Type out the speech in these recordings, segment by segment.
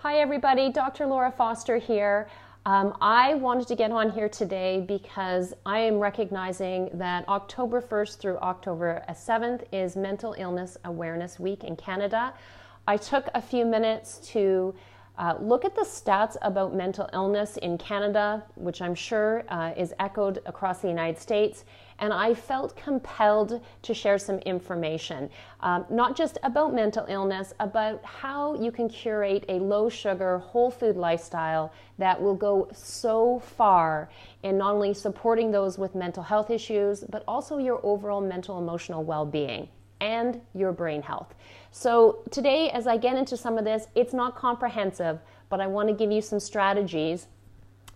Hi everybody, Dr. Laura Foster here. I wanted to get on here today because I am recognizing that October 1st through October 7th is Mental Illness Awareness Week in Canada. I took a few minutes to look at the stats about mental illness in Canada, which I'm sure is echoed across the United States, and I felt compelled to share some information, not just about mental illness, about how you can curate a low-sugar, whole food lifestyle that will go so far in not only supporting those with mental health issues, but also your overall mental emotional well-being and your brain health. So today, as I get into some of this, it's not comprehensive, but I want to give you some strategies.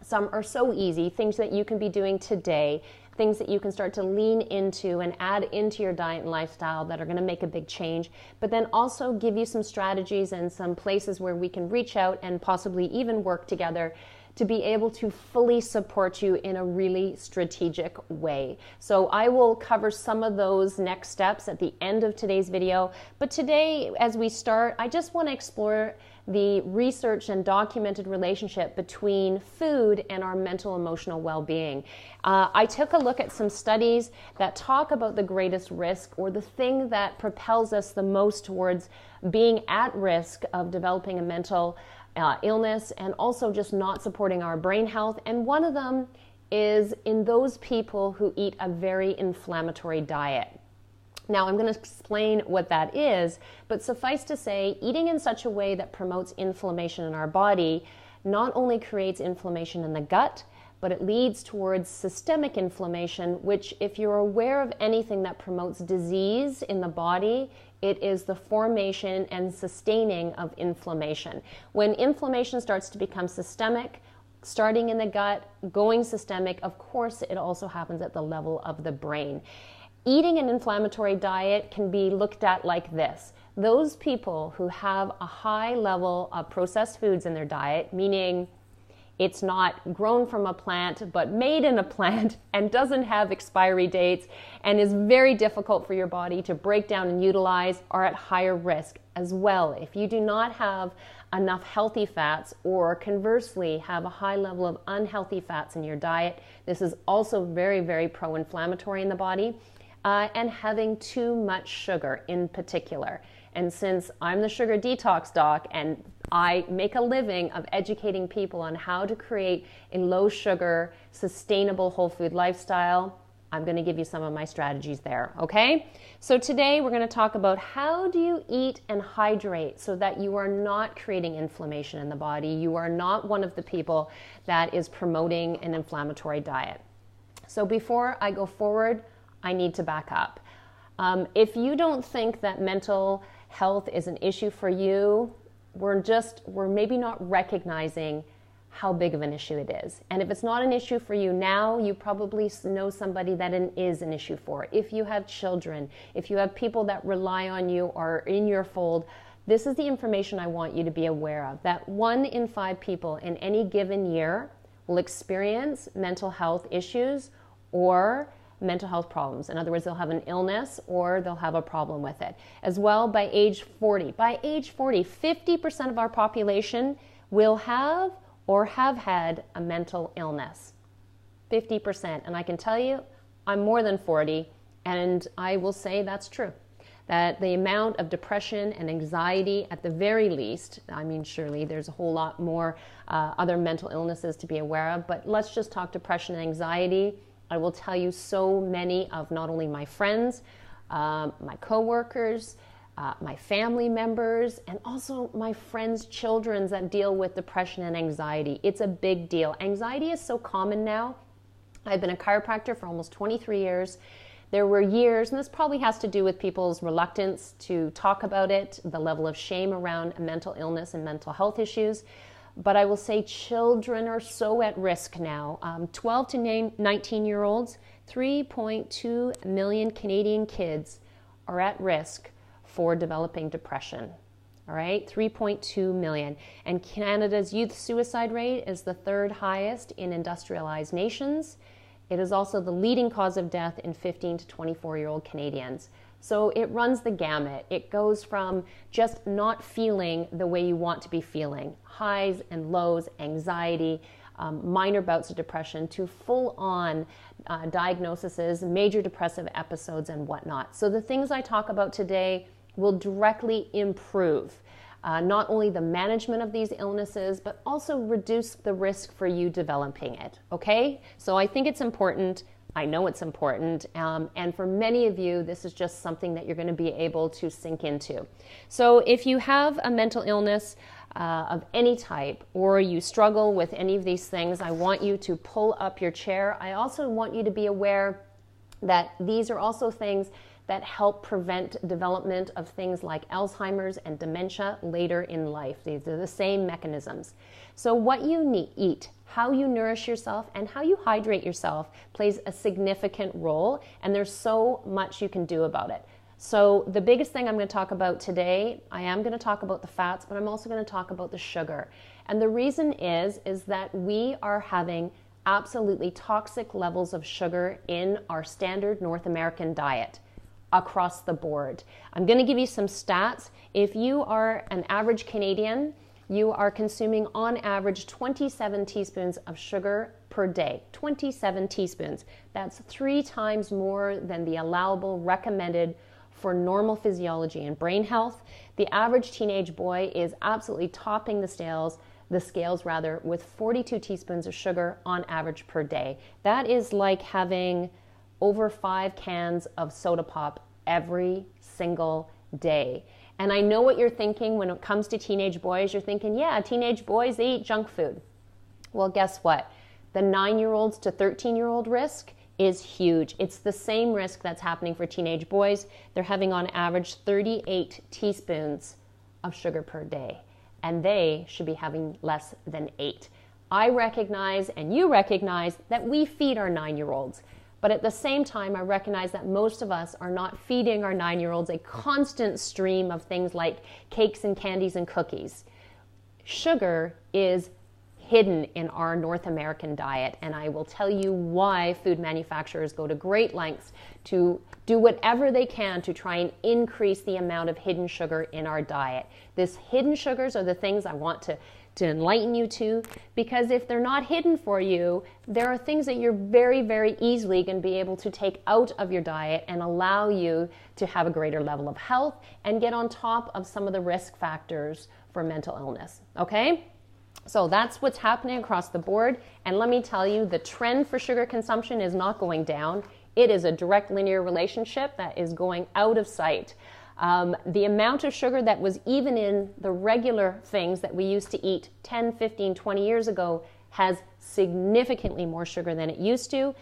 Some are so easy, things that you can be doing today, things that you can start to lean into and add into your diet and lifestyle that are going to make a big change, but then also give you some strategies and some places where we can reach out and possibly even work together to be able to fully support you in a really strategic way. So I will cover some of those next steps at the end of today's video. But today, as we start, I just want to explore the research and documented relationship between food and our mental emotional well-being. I took a look at some studies that talk about the greatest risk, or the thing that propels us the most towards being at risk of developing a mental illness and also just not supporting our brain health. And one of them is in those people who eat a very inflammatory diet. Now, I'm going to explain what that is, but suffice to say, eating in such a way that promotes inflammation in our body not only creates inflammation in the gut, but it leads towards systemic inflammation, which, if you're aware of anything that promotes disease in the body, it is the formation and sustaining of inflammation. When inflammation starts to become systemic, starting in the gut, going systemic, of course, it also happens at the level of the brain. Eating an inflammatory diet can be looked at like this. Those people who have a high level of processed foods in their diet, meaning it's not grown from a plant, but made in a plant and doesn't have expiry dates and is very difficult for your body to break down and utilize, are at higher risk as well. If you do not have enough healthy fats, or conversely have a high level of unhealthy fats in your diet, this is also very, very pro-inflammatory in the body. And having too much sugar in particular. And since I'm the sugar detox doc and I make a living of educating people on how to create a low sugar, sustainable whole food lifestyle, I'm going to give you some of my strategies there, okay? So today we're going to talk about how do you eat and hydrate so that you are not creating inflammation in the body. You are not one of the people that is promoting an inflammatory diet. So before I go forward, I need to back up. If you don't think that mental health is an issue for you, we're maybe not recognizing how big of an issue it is. And if it's not an issue for you now, you probably know somebody that it is an issue for. If you have children, if you have people that rely on you or in your fold, this is the information I want you to be aware of. That 1 in 5 people in any given year will experience mental health issues or mental health problems. In other words, they'll have an illness or they'll have a problem with it. As well, by age 40. By age 40, 50% of our population will have or have had a mental illness. 50%. And I can tell you, I'm more than 40, and I will say that's true. That the amount of depression and anxiety, at the very least, I mean, surely there's a whole lot more other mental illnesses to be aware of, but let's just talk depression and anxiety. I will tell you so many of not only my friends, my coworkers, my family members, and also my friends' children that deal with depression and anxiety. It's a big deal. Anxiety is so common now. I've been a chiropractor for almost 23 years. There were years, and this probably has to do with people's reluctance to talk about it, the level of shame around mental illness and mental health issues. But I will say children are so at risk now. 12 to 19-year-olds, 3.2 million Canadian kids are at risk for developing depression. All right, 3.2 million. And Canada's youth suicide rate is the 3rd highest in industrialized nations. It is also the leading cause of death in 15 to 24-year-old Canadians. So it runs the gamut. It goes from just not feeling the way you want to be feeling, highs and lows, anxiety, minor bouts of depression, to full-on diagnoses, major depressive episodes, and whatnot. So the things I talk about today will directly improve not only the management of these illnesses, but also reduce the risk for you developing it, okay? So I think it's important. I know it's important, and for many of you, this is just something that you're going to be able to sink into. So if you have a mental illness of any type, or you struggle with any of these things, I want you to pull up your chair. I also want you to be aware that these are also things that help prevent development of things like Alzheimer's and dementia later in life. These are the same mechanisms. So what you eat, how you nourish yourself, and how you hydrate yourself plays a significant role, and there's so much you can do about it. So the biggest thing I'm going to talk about today, I am going to talk about the fats, but I'm also going to talk about the sugar. And the reason is that we are having absolutely toxic levels of sugar in our standard North American diet across the board. I'm going to give you some stats. If you are an average Canadian, you are consuming on average 27 teaspoons of sugar per day. 27 teaspoons. That's 3 times more than the allowable recommended for normal physiology and brain health. The average teenage boy is absolutely topping the scales with 42 teaspoons of sugar on average per day. That is like having over 5 cans of soda pop every single day. And I know what you're thinking when it comes to teenage boys. You're thinking, yeah, teenage boys, they eat junk food. Well, guess what? The 9-year-olds to 13-year-old risk is huge. It's the same risk that's happening for teenage boys. They're having on average 38 teaspoons of sugar per day, and they should be having less than 8. I recognize, and you recognize, that we feed our 9-year-olds. But at the same time, I recognize that most of us are not feeding our 9-year-olds a constant stream of things like cakes and candies and cookies. Sugar is hidden in our North American diet, and I will tell you why food manufacturers go to great lengths to do whatever they can to try and increase the amount of hidden sugar in our diet. These hidden sugars are the things I want to enlighten you to, because if they're not hidden for you, there are things that you're very, very easily going to be able to take out of your diet and allow you to have a greater level of health and get on top of some of the risk factors for mental illness, okay? So that's what's happening across the board, and let me tell you, the trend for sugar consumption is not going down. It is a direct linear relationship that is going out of sight. The amount of sugar that was even in the regular things that we used to eat 10, 15, 20 years ago has significantly more sugar than it used to.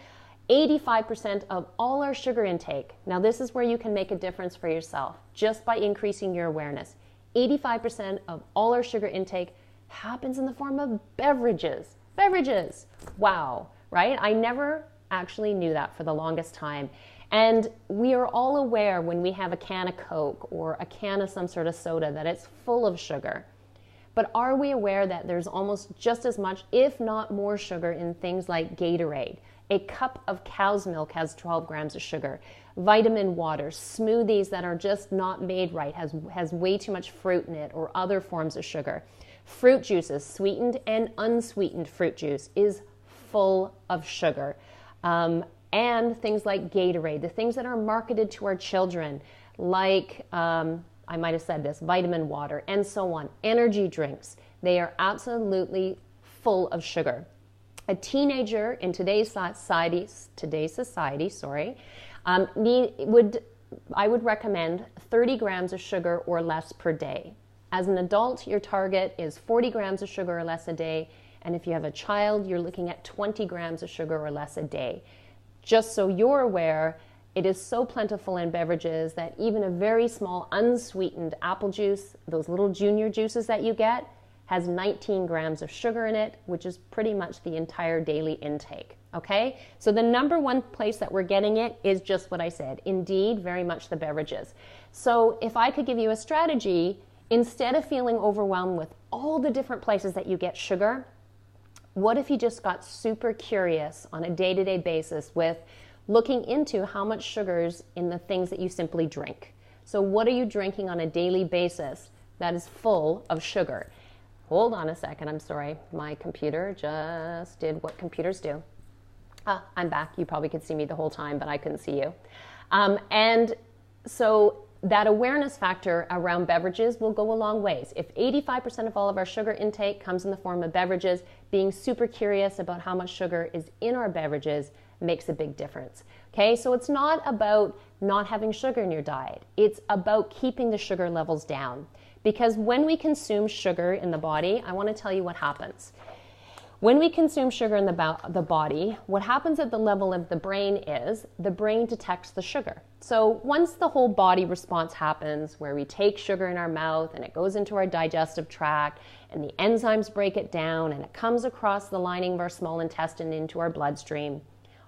85% of all our sugar intake, now this is where you can make a difference for yourself just by increasing your awareness. 85% of all our sugar intake happens in the form of beverages. Beverages! Wow, right? I never actually knew that for the longest time. And we are all aware when we have a can of Coke or a can of some sort of soda that it's full of sugar. But are we aware that there's almost just as much, if not more, sugar in things like Gatorade? A cup of cow's milk has 12 grams of sugar. Vitamin water, smoothies that are just not made right, has way too much fruit in it or other forms of sugar. Fruit juices, sweetened and unsweetened fruit juice, is full of sugar. And things like Gatorade, the things that are marketed to our children, like, I might have said this, vitamin water, and so on. Energy drinks, they are absolutely full of sugar. A teenager in today's society, I would recommend 30 grams of sugar or less per day. As an adult, your target is 40 grams of sugar or less a day, and if you have a child, you're looking at 20 grams of sugar or less a day. Just so you're aware, it is so plentiful in beverages that even a very small unsweetened apple juice, those little junior juices that you get, has 19 grams of sugar in it, which is pretty much the entire daily intake, okay? So the number one place that we're getting it is just what I said. Indeed, very much the beverages. So if I could give you a strategy, instead of feeling overwhelmed with all the different places that you get sugar, what if you just got super curious on a day-to-day basis with looking into how much sugar is in the things that you simply drink. So what are you drinking on a daily basis that is full of sugar? Hold on a second, I'm sorry. My computer just did what computers do. I'm back. You probably could see me the whole time, but I couldn't see you. And so that awareness factor around beverages will go a long ways. If 85% of all of our sugar intake comes in the form of beverages, being super curious about how much sugar is in our beverages makes a big difference. Okay, so it's not about not having sugar in your diet. It's about keeping the sugar levels down. Because when we consume sugar in the body, I want to tell you what happens. When we consume sugar in the body, what happens at the level of the brain is the brain detects the sugar. So once the whole body response happens, where we take sugar in our mouth and it goes into our digestive tract and the enzymes break it down and it comes across the lining of our small intestine into our bloodstream,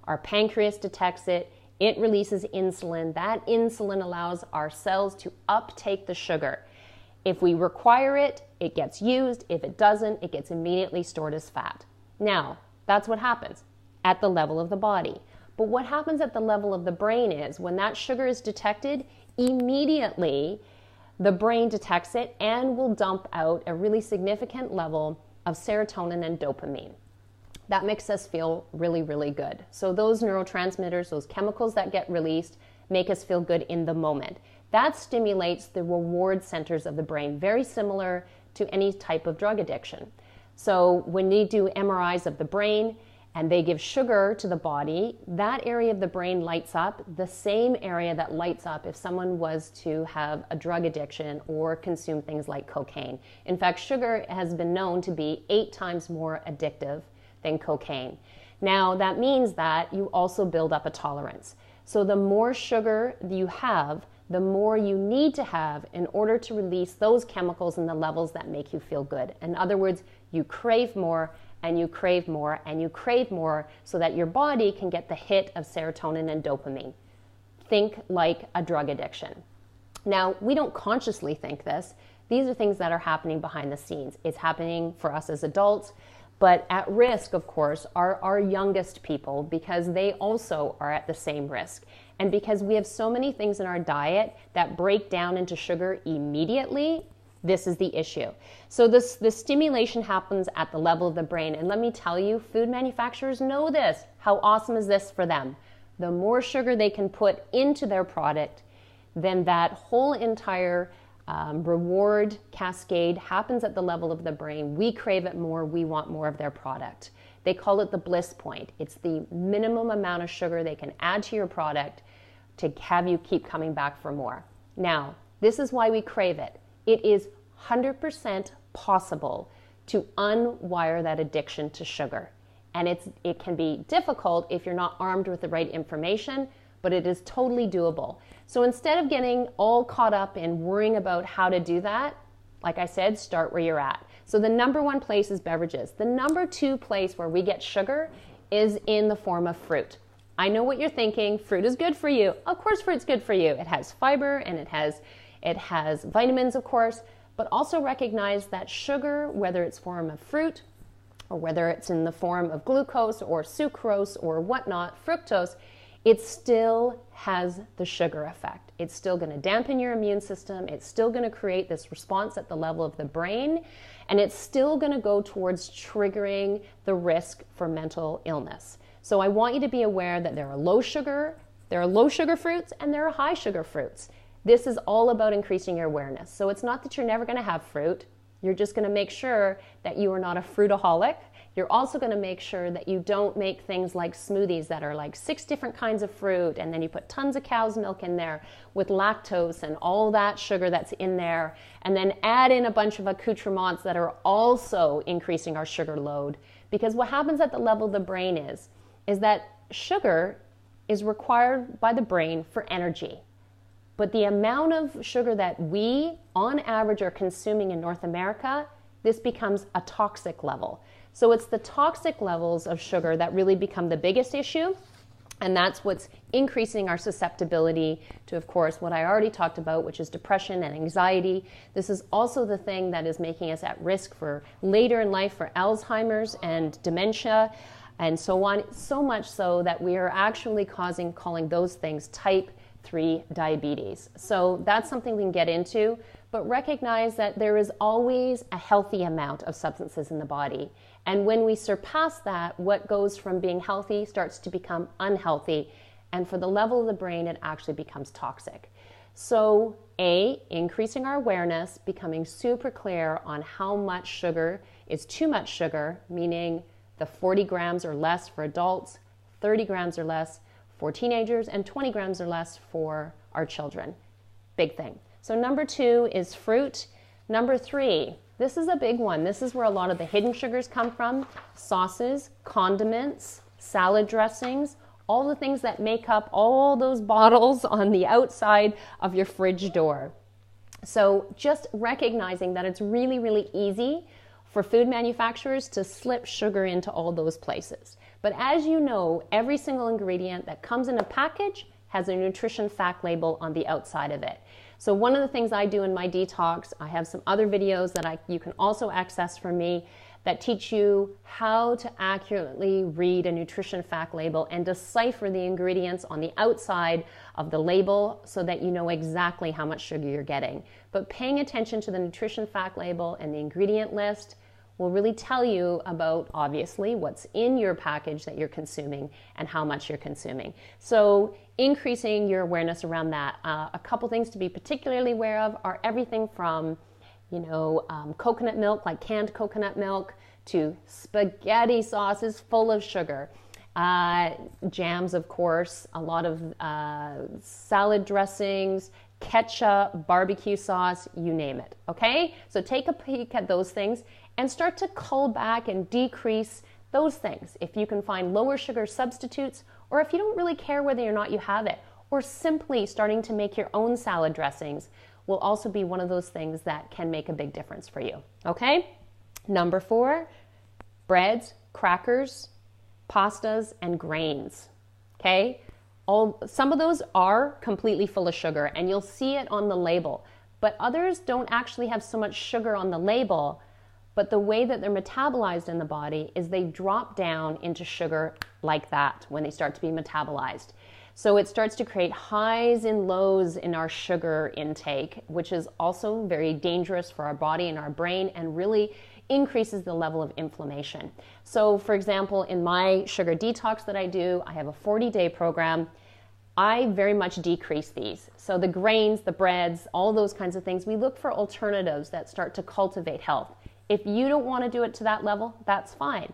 our pancreas detects it, it releases insulin. That insulin allows our cells to uptake the sugar. If we require it, it gets used. If it doesn't, it gets immediately stored as fat. Now, that's what happens at the level of the body. But what happens at the level of the brain is when that sugar is detected, immediately the brain detects it and will dump out a really significant level of serotonin and dopamine. That makes us feel really, really good. So those neurotransmitters, those chemicals that get released, make us feel good in the moment. That stimulates the reward centers of the brain, very similar to any type of drug addiction. So when they do MRIs of the brain and they give sugar to the body, that area of the brain lights up, the same area that lights up if someone was to have a drug addiction or consume things like cocaine. In fact, sugar has been known to be 8 times more addictive than cocaine. Now, that means that you also build up a tolerance. So the more sugar you have, the more you need to have in order to release those chemicals in the levels that make you feel good. In other words, you crave more and you crave more and you crave more so that your body can get the hit of serotonin and dopamine. Think like a drug addiction. Now, we don't consciously think this. These are things that are happening behind the scenes. It's happening for us as adults, but at risk, of course, are our youngest people because they also are at the same risk. And because we have so many things in our diet that break down into sugar immediately, this is the issue. So the stimulation happens at the level of the brain. And let me tell you, food manufacturers know this. How awesome is this for them? The more sugar they can put into their product, then that whole entire reward cascade happens at the level of the brain. We crave it more. We want more of their product. They call it the bliss point. It's the minimum amount of sugar they can add to your product to have you keep coming back for more. Now, this is why we crave it. It is 100% possible to unwire that addiction to sugar. And it can be difficult if you're not armed with the right information, but it is totally doable. So instead of getting all caught up in worrying about how to do that, like I said, start where you're at. So the number 1 place is beverages. The number 2 place where we get sugar is in the form of fruit. I know what you're thinking. Fruit is good for you. Of course, fruit's good for you. It has fiber and it has vitamins, of course, but also recognize that sugar, whether it's form of fruit or whether it's in the form of glucose or sucrose or whatnot, fructose, it still has the sugar effect. It's still going to dampen your immune system. It's still going to create this response at the level of the brain, and it's still going to go towards triggering the risk for mental illness. So I want you to be aware that there are low sugar fruits and there are high sugar fruits. This is all about increasing your awareness. So it's not that you're never going to have fruit. You're just going to make sure that you are not a fruitaholic. You're also going to make sure that you don't make things like smoothies that are like 6 different kinds of fruit and then you put tons of cow's milk in there with lactose and all that sugar that's in there, and then add in a bunch of accoutrements that are also increasing our sugar load. Because what happens at the level of the brain is that sugar is required by the brain for energy. But the amount of sugar that we, on average, are consuming in North America, this becomes a toxic level. So it's the toxic levels of sugar that really become the biggest issue, and that's what's increasing our susceptibility to, of course, what I already talked about, which is depression and anxiety. This is also the thing that is making us at risk for later in life for Alzheimer's and dementia. and so on, so much so that we are actually calling those things type 3 diabetes. So that's something we can get into, but recognize that there is always a healthy amount of substances in the body. And when we surpass that, what goes from being healthy starts to become unhealthy. And for the level of the brain, it actually becomes toxic. So increasing our awareness, becoming super clear on how much sugar is too much sugar, meaning the 40 grams or less for adults, 30 grams or less for teenagers, and 20 grams or less for our children. Big thing. So number 2 is fruit. Number 3, this is a big one. This is where a lot of the hidden sugars come from. Sauces, condiments, salad dressings, all the things that make up all those bottles on the outside of your fridge door. So just recognizing that it's really, really easy for food manufacturers to slip sugar into all those places. But as you know, every single ingredient that comes in a package has a nutrition fact label on the outside of it. So one of the things I do in my detox, I have some other videos that you can also access from me that teach you how to accurately read a nutrition fact label and decipher the ingredients on the outside of the label so that you know exactly how much sugar you're getting. But paying attention to the nutrition fact label and the ingredient list will really tell you about, obviously, what's in your package that you're consuming and how much you're consuming. So increasing your awareness around that. A couple things to be particularly aware of are everything from coconut milk, like canned coconut milk, to spaghetti sauces full of sugar. Jams, of course, a lot of salad dressings, ketchup, barbecue sauce, you name it, okay? So take a peek at those things and start to cull back and decrease those things. If you can find lower sugar substitutes, or if you don't really care whether or not you have it, or simply starting to make your own salad dressings will also be one of those things that can make a big difference for you, okay? Number 4, breads, crackers, pastas, and grains, okay? Some of those are completely full of sugar, and you'll see it on the label, but others don't actually have so much sugar on the label, but the way that they're metabolized in the body is they drop down into sugar like that when they start to be metabolized. So it starts to create highs and lows in our sugar intake, which is also very dangerous for our body and our brain and really increases the level of inflammation. So for example, in my sugar detox that I do, I have a 40-day program. I very much decrease these. So the grains, the breads, all those kinds of things, we look for alternatives that start to cultivate health. If you don't want to do it to that level, that's fine.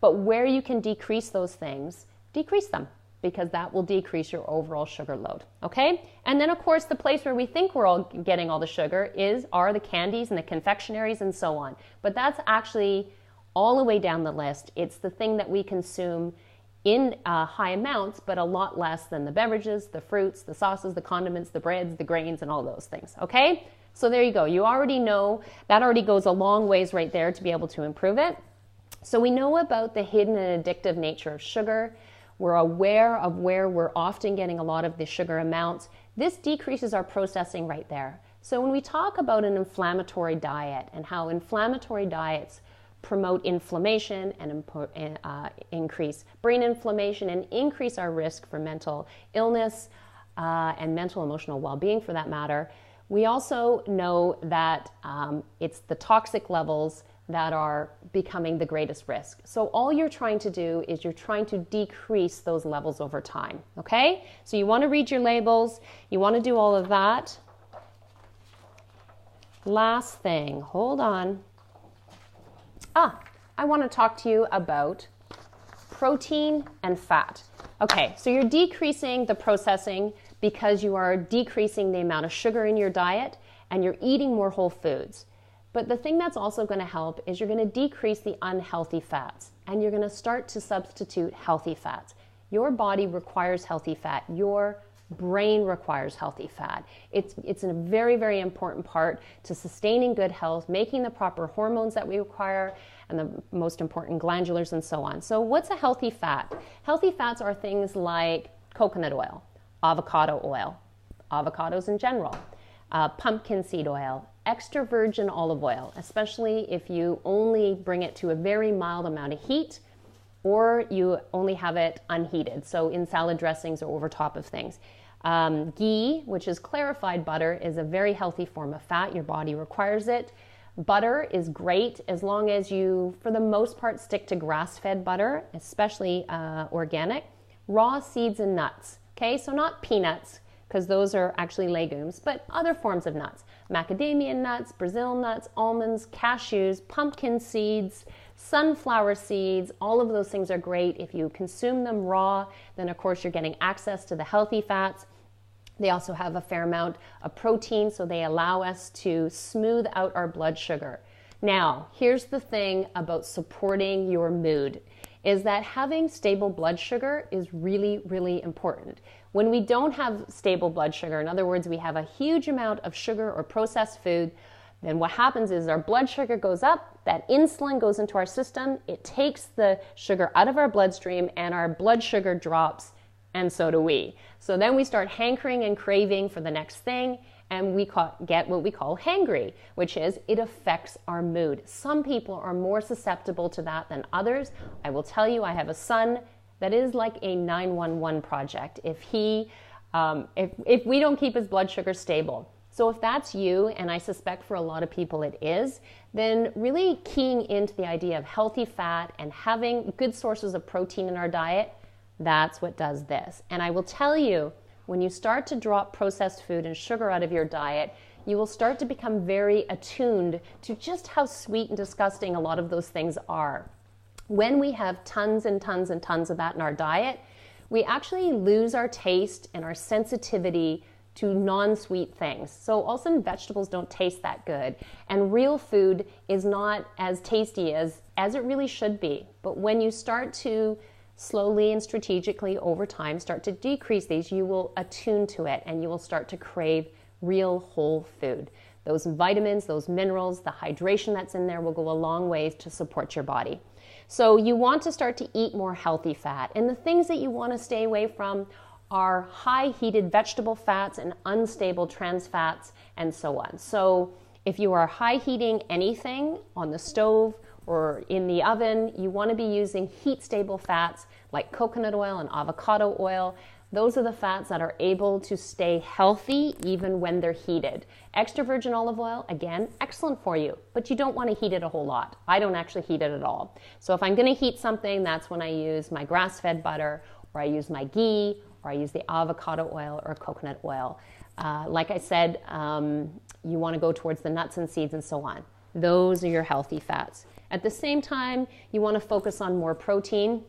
But where you can decrease those things, decrease them, because that will decrease your overall sugar load, okay? And then of course the place where we think we're all getting all the sugar are the candies and the confectionaries and so on. But that's actually all the way down the list. It's the thing that we consume in high amounts, but a lot less than the beverages, the fruits, the sauces, the condiments, the breads, the grains, and all those things, okay? So there you go. You already know, that already goes a long ways right there to be able to improve it. So we know about the hidden and addictive nature of sugar. We're aware of where we're often getting a lot of the sugar amounts. This decreases our processing right there. So when we talk about an inflammatory diet and how inflammatory diets promote inflammation and increase brain inflammation and increase our risk for mental illness and mental emotional well-being for that matter, we also know that it's the toxic levels that are becoming the greatest risk. So all you're trying to do is you're trying to decrease those levels over time, okay? So you want to read your labels, you want to do all of that. Last thing, hold on. I want to talk to you about protein and fat. Okay, so you're decreasing the processing because you are decreasing the amount of sugar in your diet and you're eating more whole foods. But the thing that's also going to help is you're going to decrease the unhealthy fats and you're going to start to substitute healthy fats. Your body requires healthy fat. Your brain requires healthy fat. It's a very, very important part to sustaining good health, making the proper hormones that we require, and the most important glandulars and so on. So what's a healthy fat? Healthy fats are things like coconut oil, avocado oil, avocados in general, pumpkin seed oil, extra virgin olive oil, especially if you only bring it to a very mild amount of heat, or you only have it unheated, so in salad dressings or over top of things. Ghee, which is clarified butter, is a very healthy form of fat. Your body requires it. Butter is great as long as you, for the most part, stick to grass-fed butter, especially organic. Raw seeds and nuts, okay? So not peanuts, because those are actually legumes, but other forms of nuts. Macadamia nuts, Brazil nuts, almonds, cashews, pumpkin seeds, sunflower seeds, all of those things are great. If you consume them raw, then of course you're getting access to the healthy fats. They also have a fair amount of protein, so they allow us to smooth out our blood sugar. Now, here's the thing about supporting your mood, is that having stable blood sugar is really, really important. When we don't have stable blood sugar, in other words, we have a huge amount of sugar or processed food, then what happens is our blood sugar goes up, that insulin goes into our system, it takes the sugar out of our bloodstream, and our blood sugar drops, and so do we. So then we start hankering and craving for the next thing, and we get what we call hangry, which is it affects our mood. Some people are more susceptible to that than others. I will tell you, I have a son that is like a 911 project if we don't keep his blood sugar stable. So if that's you, and I suspect for a lot of people it is, then really keying into the idea of healthy fat and having good sources of protein in our diet, that's what does this. And I will tell you, when you start to drop processed food and sugar out of your diet, you will start to become very attuned to just how sweet and disgusting a lot of those things are. When we have tons and tons and tons of that in our diet, we actually lose our taste and our sensitivity to non-sweet things. So all of a sudden vegetables don't taste that good, and real food is not as tasty as it really should be. But when you start to slowly and strategically over time start to decrease these, you will attune to it and you will start to crave real whole food. Those vitamins, those minerals, the hydration that's in there will go a long way to support your body. So you want to start to eat more healthy fat, and the things that you want to stay away from are high heated vegetable fats and unstable trans fats and so on. So if you are high heating anything on the stove or in the oven, you want to be using heat stable fats like coconut oil and avocado oil. Those are the fats that are able to stay healthy even when they're heated. Extra virgin olive oil, again, excellent for you, but you don't want to heat it a whole lot. I don't actually heat it at all. So if I'm going to heat something, that's when I use my grass-fed butter, or I use my ghee, or I use the avocado oil or coconut oil. Like I said, you want to go towards the nuts and seeds and so on. Those are your healthy fats. At the same time, you want to focus on more protein.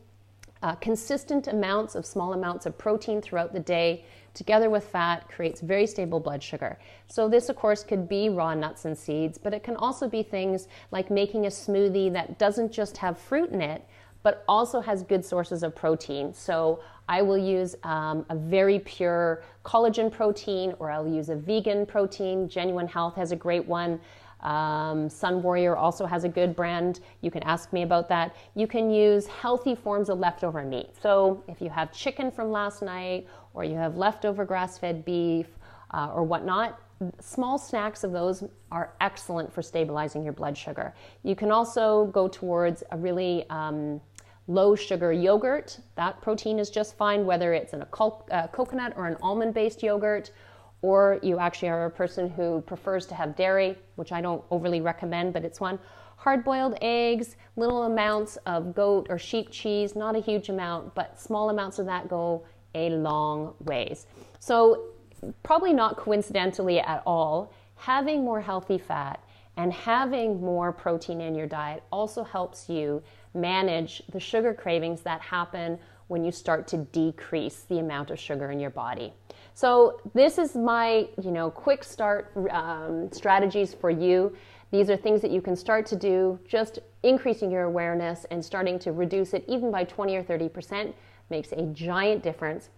Consistent amounts of small amounts of protein throughout the day together with fat creates very stable blood sugar. So this of course could be raw nuts and seeds, but it can also be things like making a smoothie that doesn't just have fruit in it, but also has good sources of protein. So I will use a very pure collagen protein, or I'll use a vegan protein. Genuine Health has a great one. Sun Warrior also has a good brand. You can ask me about that. You can use healthy forms of leftover meat. So if you have chicken from last night, or you have leftover grass-fed beef or whatnot, small snacks of those are excellent for stabilizing your blood sugar. You can also go towards a really low sugar yogurt. That protein is just fine, whether it's in a coconut or an almond-based yogurt, or you actually are a person who prefers to have dairy, which I don't overly recommend, but it's one. Hard-boiled eggs, little amounts of goat or sheep cheese, not a huge amount, but small amounts of that go a long ways. So probably not coincidentally at all, having more healthy fat and having more protein in your diet also helps you manage the sugar cravings that happen when you start to decrease the amount of sugar in your body. So this is my, quick start strategies for you. These are things that you can start to do, just increasing your awareness and starting to reduce it even by 20 or 30% makes a giant difference.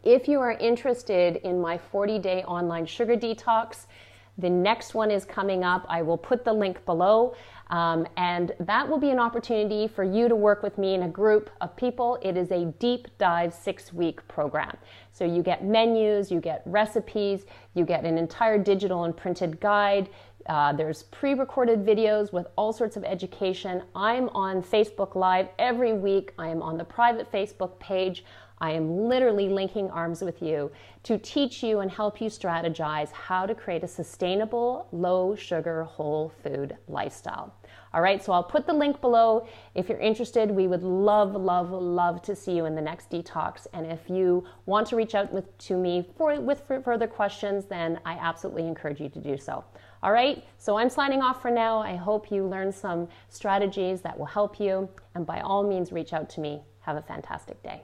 If you are interested in my 40-day online sugar detox, the next one is coming up. I will put the link below. And that will be an opportunity for you to work with me in a group of people. It is a deep dive 6-week program. So you get menus, you get recipes, you get an entire digital and printed guide. There's pre-recorded videos with all sorts of education. I'm on Facebook Live every week. I am on the private Facebook page. I am literally linking arms with you to teach you and help you strategize how to create a sustainable, low-sugar, whole food lifestyle. All right, so I'll put the link below. If you're interested, we would love, love, love to see you in the next detox. And if you want to reach out to me with further questions, then I absolutely encourage you to do so. All right, so I'm signing off for now. I hope you learned some strategies that will help you. And by all means, reach out to me. Have a fantastic day.